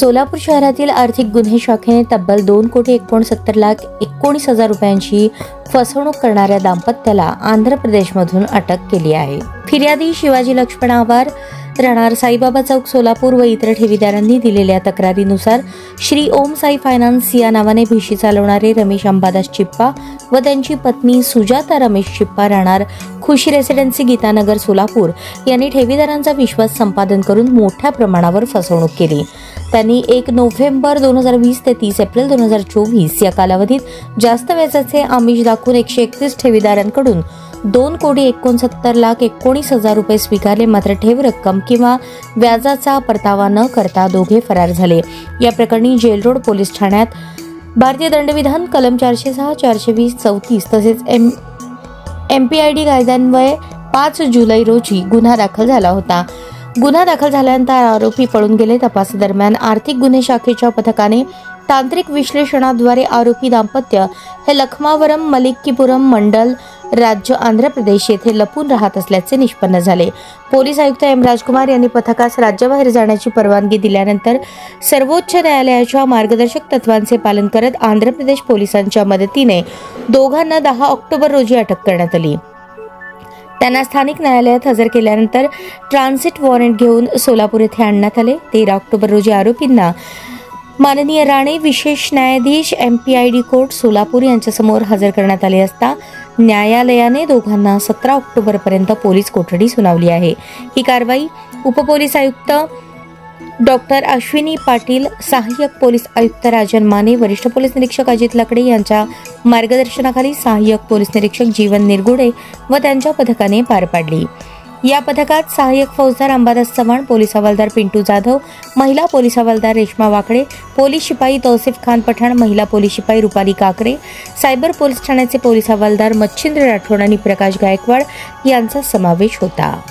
सोलापूर शहरातील आर्थिक गुन्हे शाखेने तब्बल 2,69,19,00,000 रुपयांची फसवणूक करणाऱ्या दाम्पत्याला आंध्र प्रदेशमधून अटक केली आहे। फिर्यादी शिवाजी लक्ष्मण आवार, राहणार साईबाबा चौक सोलापूर व इतर ठेवीदारांनी दिलेल्या तक्रारीनुसार श्री ओम साई फायनान्स या नावाने भिशी चालवणारे रमेश अंबादास चिप्पा व त्यांची पत्नी सुजाता रमेश चिप्पा, राहणार खुशी रेसिडेन्सी गीतानगर सोलापूर यांनी ठेवीदारांचा विश्वास संपादन करून मोठ्या प्रमाणावर फसवणूक केली। त्यांनी 1 नोव्हेंबर 2020 ते 30 एप्रिल 2024 या कालावधीत जास्त व्याजाचे आमिष दाखवून 131 ठेवीदारांकडून 2,69,19,00,000 रुपये स्वीकारले। मात्र ठेव रक्कम किंवा व्याजाचा परतावा न करता दोघे फरार झाले। या प्रकरणी जेल रोड पोलीस ठाण्यात भारतीय दंडविधान कलम 406, 420, 34 तसेच MPID कायद्यान्वये 5 जुलै रोजी गुन्हा दाखल झाला होता। गुन्हा दाखल झाल्यानंतर आरोपी पळून गेले। तपासादरम्यान आर्थिक गुन्हे शाखेच्या पथकाने तांत्रिक विश्लेषणाद्वारे आरोपी दाम्पत्य हे लखमावरम मलिक्कीपुरम मंडल, राज्य आंध्र प्रदेश येथे लपून राहत असल्याचे निष्पन्न झाले। पोलीस आयुक्त M. राजकुमार यांनी पथकास राज्याबाहेर जाण्याची परवानगी दिल्यानंतर सर्वोच्च न्यायालयाच्या मार्गदर्शक तत्वांचे पालन करत आंध्र प्रदेश पोलिसांच्या मदतीने दोघांना 10 ऑक्टोबर रोजी अटक करण्यात आली। त्यांना स्थानिक न्यायालयात हजर केल्यानंतर ट्रान्झिट वॉरंट घेऊन सोलापूर येथे आणण्यात आले। 13 ऑक्टोबर रोजी आरोपींना माननीय राणे विशेष न्यायाधीश MPID कोर्ट सोलापूर यांच्यासमोर हजर करण्यात आले असता न्यायालयाने दोघांना 17 ऑक्टोबर पर्यंत पोलीस कोठडी सुनावली आहे। ही कारवाई उपपोलीस आयुक्त डॉक्टर अश्विनी पाटील, सहाय्यक पोलीस आयुक्त राजन माने, वरिष्ठ पोलीस निरीक्षक अजित लकडे यांच्या मार्गदर्शनाखाली सहाय्यक पोलीस निरीक्षक जीवन निरगुडे व त्यांच्या पथकाने पार पाडली। या पथकात सहाय्यक फौजदार अंबादास चव्हाण, पोलीस हवालदार पिंटू जाधव, महिला पोलीस हवालदार रेश्मा वाकडे, पोलीस शिपाई तौसिफ खान पठाण, महिला पोलीस शिपाई रुपाली काकरे, सायबर पोलीस ठाण्याचे पोलीस हवालदार मच्छिंद्र राठोड आणि प्रकाश गायकवाड यांचा समावेश होता।